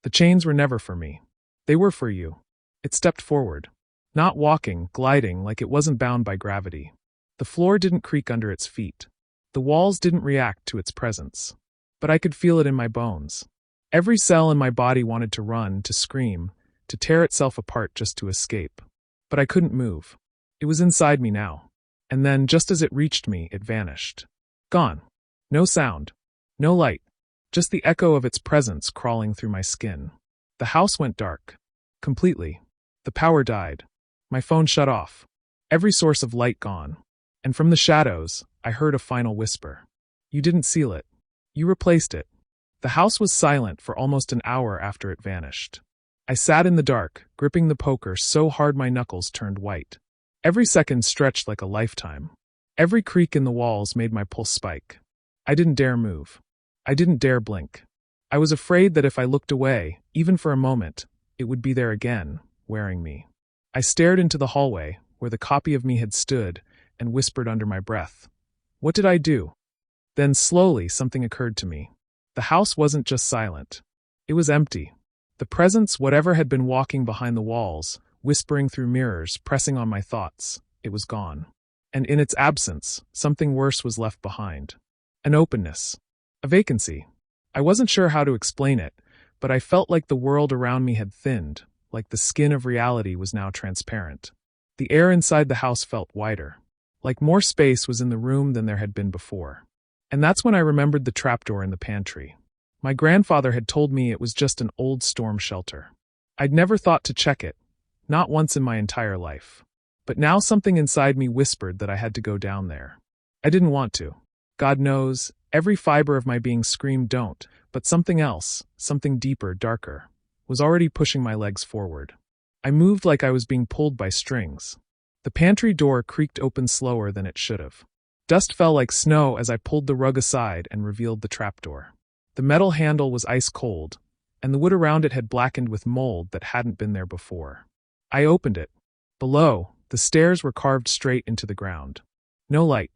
The chains were never for me. They were for you." It stepped forward. Not walking, gliding like it wasn't bound by gravity. The floor didn't creak under its feet. The walls didn't react to its presence. But I could feel it in my bones. Every cell in my body wanted to run, to scream, to tear itself apart just to escape. But I couldn't move. It was inside me now. And then, just as it reached me, it vanished. Gone. No sound. No light. Just the echo of its presence crawling through my skin. The house went dark. Completely. The power died. My phone shut off. Every source of light gone. And from the shadows, I heard a final whisper. "You didn't seal it. You replaced it." The house was silent for almost an hour after it vanished. I sat in the dark, gripping the poker so hard my knuckles turned white. Every second stretched like a lifetime. Every creak in the walls made my pulse spike. I didn't dare move. I didn't dare blink. I was afraid that if I looked away, even for a moment, it would be there again, wearing me. I stared into the hallway, where the copy of me had stood, and whispered under my breath. What did I do? Then slowly something occurred to me. The house wasn't just silent. It was empty. The presence, whatever had been walking behind the walls, whispering through mirrors, pressing on my thoughts, it was gone. And in its absence, something worse was left behind. An openness. A vacancy. I wasn't sure how to explain it, but I felt like the world around me had thinned, like the skin of reality was now transparent. The air inside the house felt wider. Like more space was in the room than there had been before. And that's when I remembered the trapdoor in the pantry. My grandfather had told me it was just an old storm shelter. I'd never thought to check it, not once in my entire life. But now something inside me whispered that I had to go down there. I didn't want to. God knows, every fiber of my being screamed don't, but something else, something deeper, darker, was already pushing my legs forward. I moved like I was being pulled by strings. The pantry door creaked open slower than it should have. Dust fell like snow as I pulled the rug aside and revealed the trapdoor. The metal handle was ice cold, and the wood around it had blackened with mold that hadn't been there before. I opened it. Below, the stairs were carved straight into the ground. No light.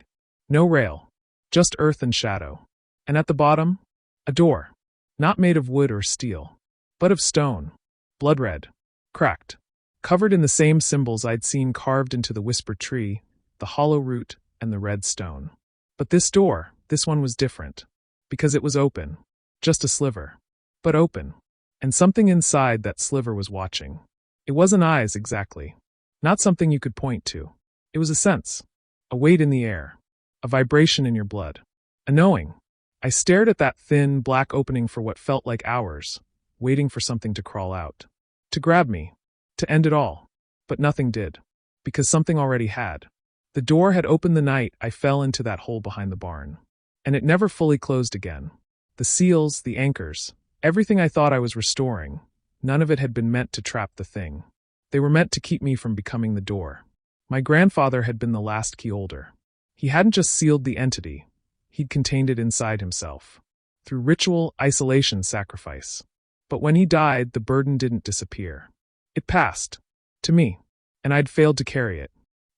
No rail. Just earth and shadow. And at the bottom, a door. Not made of wood or steel, but of stone. Blood red. Cracked. Covered in the same symbols I'd seen carved into the whisper tree, the hollow root, and the red stone. But this door, this one was different. Because it was open. Just a sliver. But open. And something inside that sliver was watching. It wasn't eyes exactly. Not something you could point to. It was a sense. A weight in the air. A vibration in your blood. A knowing. I stared at that thin, black opening for what felt like hours, waiting for something to crawl out. To grab me. To end it all. But nothing did. Because something already had. The door had opened the night I fell into that hole behind the barn. And it never fully closed again. The seals, the anchors, everything I thought I was restoring, none of it had been meant to trap the thing. They were meant to keep me from becoming the door. My grandfather had been the last key holder. He hadn't just sealed the entity, he'd contained it inside himself. Through ritual, isolation, sacrifice. But when he died, the burden didn't disappear. It passed. To me. And I'd failed to carry it.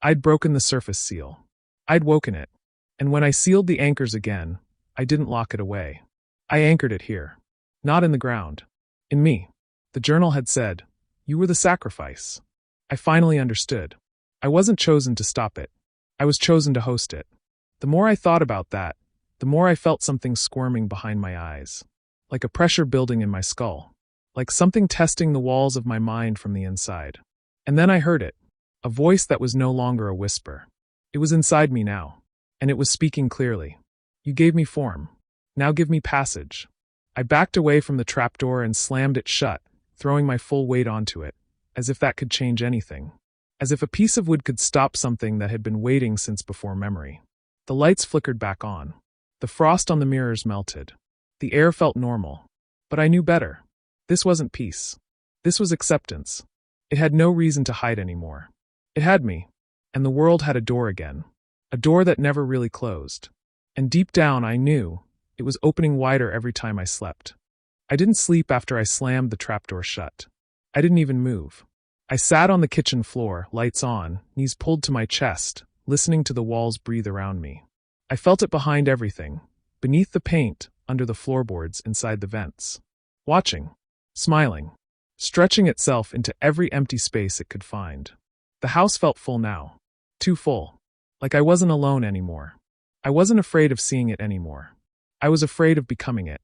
I'd broken the surface seal. I'd woken it. And when I sealed the anchors again, I didn't lock it away. I anchored it here. Not in the ground. In me. The journal had said, "You were the sacrifice." I finally understood. I wasn't chosen to stop it. I was chosen to host it. The more I thought about that, the more I felt something squirming behind my eyes. Like a pressure building in my skull. Like something testing the walls of my mind from the inside. And then I heard it. A voice that was no longer a whisper. It was inside me now. And it was speaking clearly. "You gave me form. Now give me passage." I backed away from the trapdoor and slammed it shut, throwing my full weight onto it, as if that could change anything. As if a piece of wood could stop something that had been waiting since before memory. The lights flickered back on. The frost on the mirrors melted. The air felt normal. But I knew better. This wasn't peace. This was acceptance. It had no reason to hide anymore. It had me. And the world had a door again. A door that never really closed. And deep down I knew it was opening wider every time I slept. I didn't sleep after I slammed the trapdoor shut. I didn't even move. I sat on the kitchen floor, lights on, knees pulled to my chest, listening to the walls breathe around me. I felt it behind everything, beneath the paint, under the floorboards, inside the vents. Watching. Smiling. Stretching itself into every empty space it could find. The house felt full now. Too full. Like I wasn't alone anymore. I wasn't afraid of seeing it anymore. I was afraid of becoming it.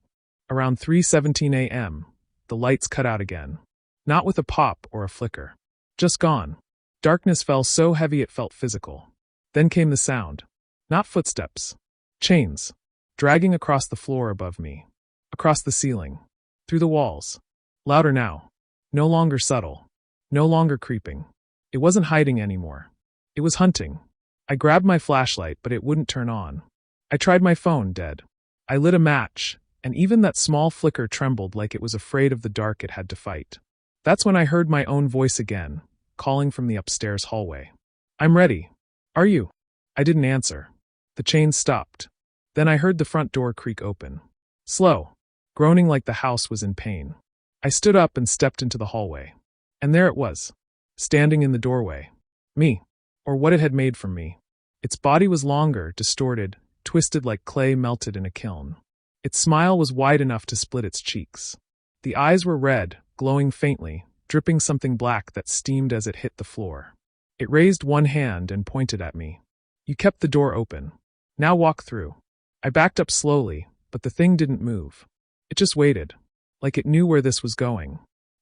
Around 3:17 a.m., the lights cut out again. Not with a pop or a flicker. Just gone. Darkness fell so heavy it felt physical. Then came the sound. Not footsteps. Chains. Dragging across the floor above me. Across the ceiling. Through the walls. Louder now. No longer subtle. No longer creeping. It wasn't hiding anymore. It was hunting. I grabbed my flashlight, but it wouldn't turn on. I tried my phone, dead. I lit a match, and even that small flicker trembled like it was afraid of the dark it had to fight. That's when I heard my own voice again, calling from the upstairs hallway. "I'm ready. Are you?" I didn't answer. The chains stopped. Then I heard the front door creak open. Slow, groaning like the house was in pain. I stood up and stepped into the hallway. And there it was, standing in the doorway. Me, or what it had made from me. Its body was longer, distorted, twisted like clay melted in a kiln. Its smile was wide enough to split its cheeks. The eyes were red, glowing faintly, dripping something black that steamed as it hit the floor. It raised one hand and pointed at me. "You kept the door open. Now walk through." I backed up slowly, but the thing didn't move. It just waited, like it knew where this was going.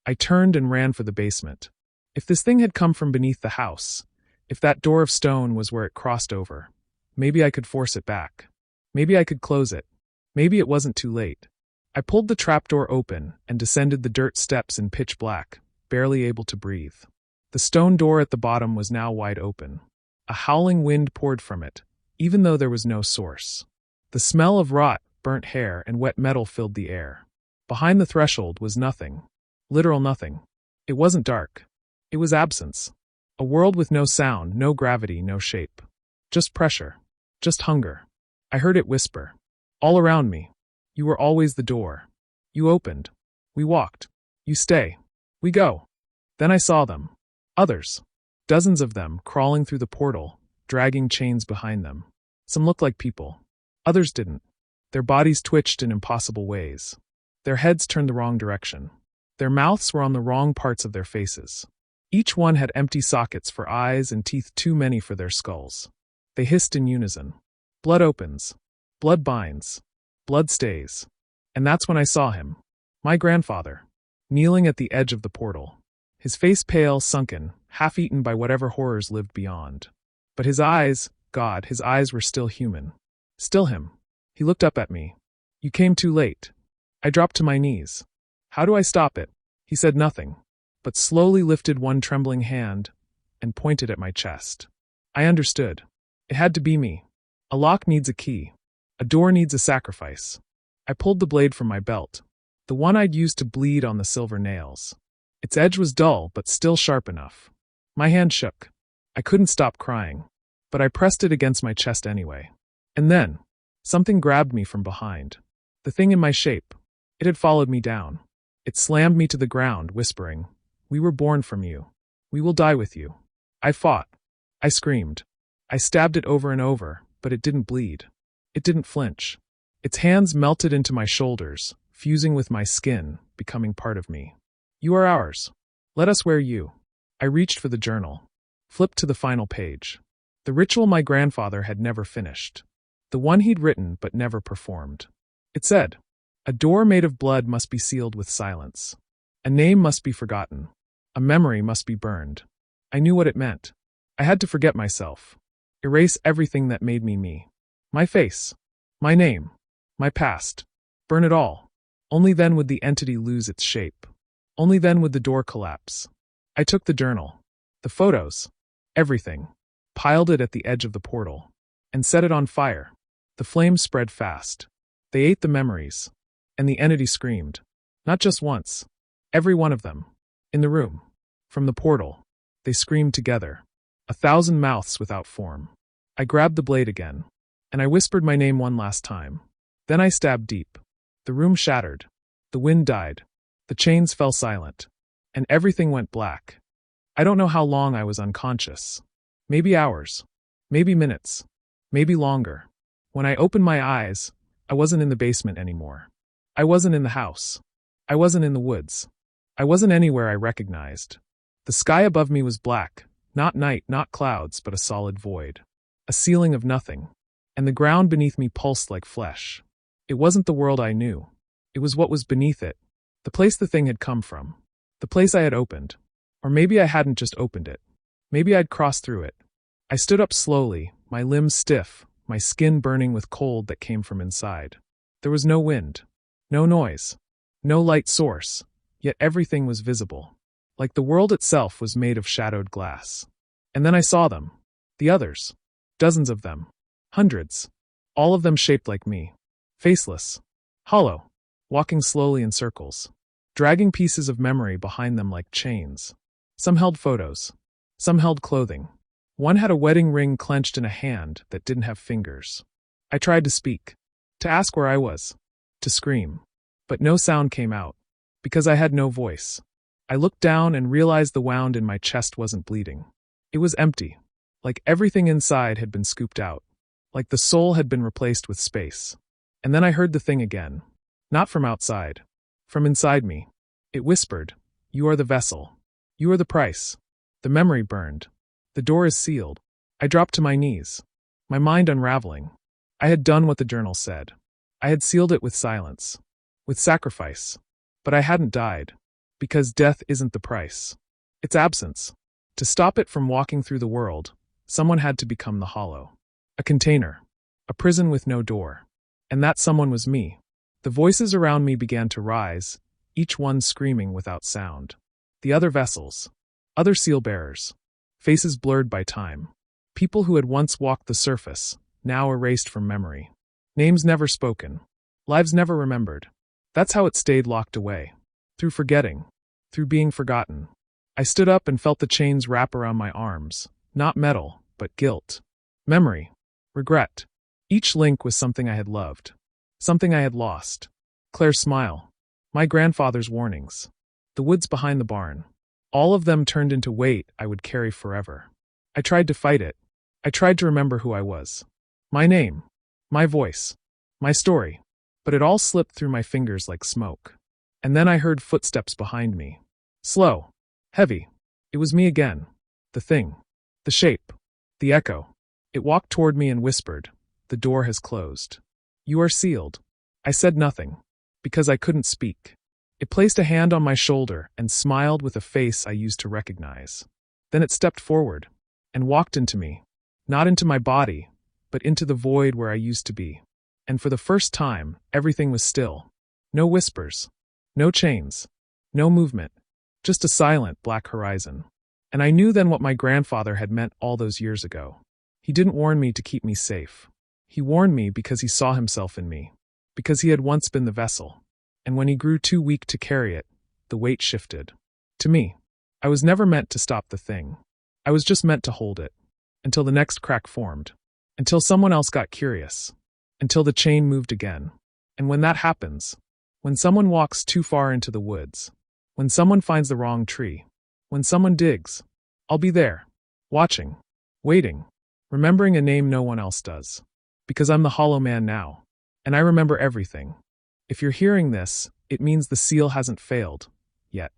I turned and ran for the basement. If this thing had come from beneath the house, if that door of stone was where it crossed over, maybe I could force it back. Maybe I could close it. Maybe it wasn't too late. I pulled the trapdoor open and descended the dirt steps in pitch black, barely able to breathe. The stone door at the bottom was now wide open. A howling wind poured from it, even though there was no source. The smell of rot, burnt hair, and wet metal filled the air. Behind the threshold was nothing. Literal nothing. It wasn't dark. It was absence. A world with no sound, no gravity, no shape. Just pressure. Just hunger. I heard it whisper. All around me. You were always the door. You opened. We walked. You stay. We go. Then I saw them. Others. Dozens of them crawling through the portal, dragging chains behind them. Some looked like people. Others didn't. Their bodies twitched in impossible ways. Their heads turned the wrong direction. Their mouths were on the wrong parts of their faces. Each one had empty sockets for eyes and teeth too many for their skulls. They hissed in unison. Blood opens. Blood binds. Blood stays. And that's when I saw him. My grandfather. Kneeling at the edge of the portal. His face pale, sunken, half-eaten by whatever horrors lived beyond. But his eyes, God, his eyes were still human. Still him. He looked up at me. You came too late. I dropped to my knees. How do I stop it? He said nothing, but slowly lifted one trembling hand and pointed at my chest. I understood. It had to be me. A lock needs a key. A door needs a sacrifice. I pulled the blade from my belt, the one I'd used to bleed on the silver nails. Its edge was dull but still sharp enough. My hand shook. I couldn't stop crying, but I pressed it against my chest anyway. And then, something grabbed me from behind. The thing in my shape. It had followed me down. It slammed me to the ground, whispering, "We were born from you. We will die with you." I fought. I screamed. I stabbed it over and over, but it didn't bleed. It didn't flinch. Its hands melted into my shoulders, fusing with my skin, becoming part of me. You are ours. Let us wear you. I reached for the journal. Flipped to the final page. The ritual my grandfather had never finished. The one he'd written but never performed. It said, "A door made of blood must be sealed with silence. A name must be forgotten. A memory must be burned." I knew what it meant. I had to forget myself. Erase everything that made me me. My face. My name. My past. Burn it all. Only then would the entity lose its shape. Only then would the door collapse. I took the journal, the photos, everything, piled it at the edge of the portal, and set it on fire. The flames spread fast. They ate the memories. And the entity screamed. Not just once. Every one of them. In the room. From the portal. They screamed together. 1,000 mouths without form. I grabbed the blade again. And I whispered my name one last time. Then I stabbed deep. The room shattered. The wind died. The chains fell silent. And everything went black. I don't know how long I was unconscious. Maybe hours. Maybe minutes. Maybe longer. When I opened my eyes, I wasn't in the basement anymore. I wasn't in the house. I wasn't in the woods. I wasn't anywhere I recognized. The sky above me was black, not night, not clouds, but a solid void. A ceiling of nothing. And the ground beneath me pulsed like flesh. It wasn't the world I knew. It was what was beneath it. The place the thing had come from. The place I had opened. Or maybe I hadn't just opened it. Maybe I'd crossed through it. I stood up slowly, my limbs stiff, my skin burning with cold that came from inside. There was no wind. No noise. No light source. Yet everything was visible. Like the world itself was made of shadowed glass. And then I saw them. The others. Dozens of them. Hundreds. All of them shaped like me. Faceless. Hollow. Walking slowly in circles. Dragging pieces of memory behind them like chains. Some held photos. Some held clothing. One had a wedding ring clenched in a hand that didn't have fingers. I tried to speak. To ask where I was. To scream. But no sound came out. Because I had no voice. I looked down and realized the wound in my chest wasn't bleeding. It was empty. Like everything inside had been scooped out. Like the soul had been replaced with space. And then I heard the thing again. Not from outside. From inside me. It whispered, "You are the vessel. You are the price." The memory burned. The door is sealed. I dropped to my knees. My mind unraveling. I had done what the journal said. I had sealed it with silence. With sacrifice. But I hadn't died. Because death isn't the price. It's absence. To stop it from walking through the world, someone had to become the hollow. A container. A prison with no door. And that someone was me. The voices around me began to rise, each one screaming without sound. The other vessels. Other seal bearers. Faces blurred by time. People who had once walked the surface, now erased from memory. Names never spoken. Lives never remembered. That's how it stayed locked away. Through forgetting. Through being forgotten. I stood up and felt the chains wrap around my arms. Not metal, but guilt. Memory. Regret. Each link was something I had loved. Something I had lost. Claire's smile. My grandfather's warnings. The woods behind the barn. All of them turned into weight I would carry forever. I tried to fight it. I tried to remember who I was. My name. My voice. My story. But it all slipped through my fingers like smoke. And then I heard footsteps behind me. Slow. Heavy. It was me again. The thing. The shape. The echo. It walked toward me and whispered, "The door has closed. You are sealed." I said nothing, because I couldn't speak. It placed a hand on my shoulder and smiled with a face I used to recognize. Then it stepped forward and walked into me. Not into my body, but into the void where I used to be. And for the first time, everything was still. No whispers. No chains. No movement. Just a silent, black horizon. And I knew then what my grandfather had meant all those years ago. He didn't warn me to keep me safe. He warned me because he saw himself in me. Because he had once been the vessel. And when he grew too weak to carry it, the weight shifted. To me, I was never meant to stop the thing. I was just meant to hold it. Until the next crack formed. Until someone else got curious. Until the chain moved again. And when that happens, when someone walks too far into the woods, when someone finds the wrong tree, when someone digs, I'll be there, watching, waiting, remembering a name no one else does. Because I'm the hollow man now, and I remember everything. If you're hearing this, it means the seal hasn't failed, yet.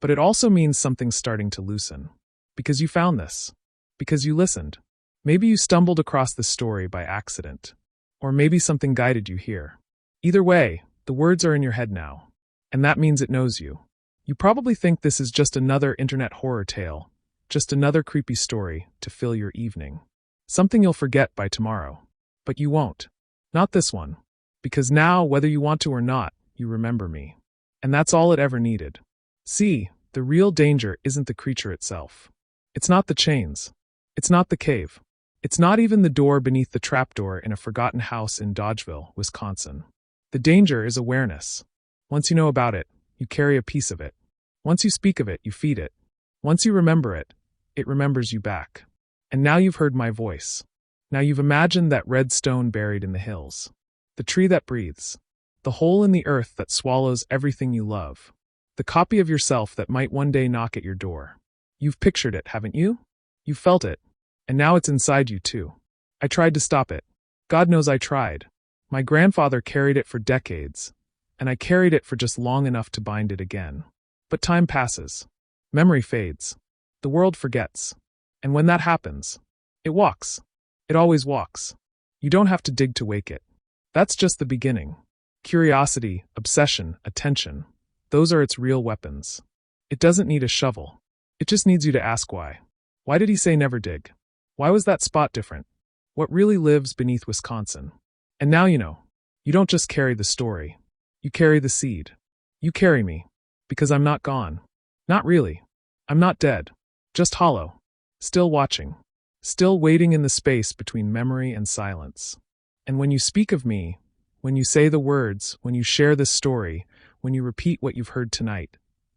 But it also means something's starting to loosen. Because you found this. Because you listened. Maybe you stumbled across this story by accident. Or maybe something guided you here. Either way, the words are in your head now. And that means it knows you. You probably think this is just another internet horror tale, just another creepy story to fill your evening. Something you'll forget by tomorrow. But you won't. Not this one. Because now, whether you want to or not, you remember me. And that's all it ever needed. See, the real danger isn't the creature itself. It's not the chains. It's not the cave. It's not even the door beneath the trapdoor in a forgotten house in Dodgeville, Wisconsin. The danger is awareness. Once you know about it, you carry a piece of it. Once you speak of it, you feed it. Once you remember it, it remembers you back. And now you've heard my voice. Now you've imagined that red stone buried in the hills. The tree that breathes. The hole in the earth that swallows everything you love. The copy of yourself that might one day knock at your door. You've pictured it, haven't you? You felt it. And now it's inside you too. I tried to stop it. God knows I tried. My grandfather carried it for decades, and I carried it for just long enough to bind it again. But time passes. Memory fades. The world forgets. And when that happens, it walks. It always walks. You don't have to dig to wake it. That's just the beginning. Curiosity, obsession, attention. Those are its real weapons. It doesn't need a shovel. It just needs you to ask why. Why did he say never dig? Why was that spot different? What really lives beneath Wisconsin? And now you know. You don't just carry the story. You carry the seed. You carry me. Because I'm not gone. Not really. I'm not dead. Just hollow. Still watching. Still waiting in the space between memory and silence. And when you speak of me, when you say the words, when you share this story, when you repeat what you've heard tonight,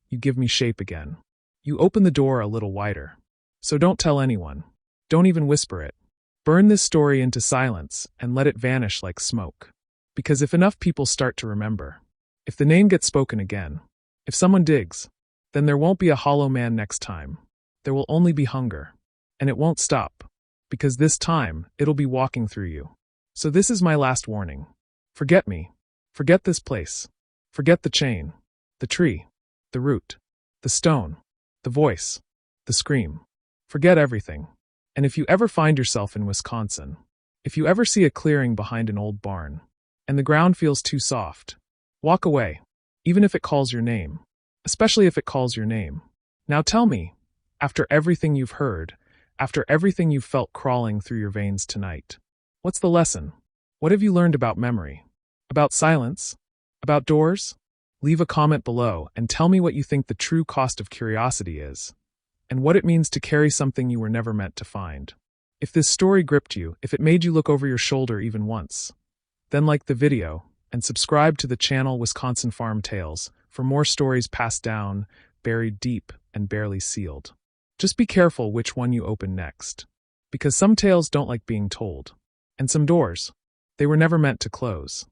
you give me shape again. You open the door a little wider. So don't tell anyone. Don't even whisper it. Burn this story into silence and let it vanish like smoke. Because if enough people start to remember, if the name gets spoken again, if someone digs, then there won't be a hollow man next time. There will only be hunger. And it won't stop. Because this time, it'll be walking through you. So this is my last warning. Forget me. Forget this place. Forget the chain, the tree, the root, the stone, the voice, the scream. Forget everything. And if you ever find yourself in Wisconsin, if you ever see a clearing behind an old barn, and the ground feels too soft, walk away, even if it calls your name, especially if it calls your name. Now tell me, after everything you've heard, after everything you've felt crawling through your veins tonight, what's the lesson? What have you learned about memory? About silence? About doors? Leave a comment below and tell me what you think the true cost of curiosity is, and what it means to carry something you were never meant to find. If this story gripped you, if it made you look over your shoulder even once, then like the video and subscribe to the channel Wisconsin Farm Tales for more stories passed down, buried deep, and barely sealed. Just be careful which one you open next, because some tales don't like being told, and some doors, they were never meant to close.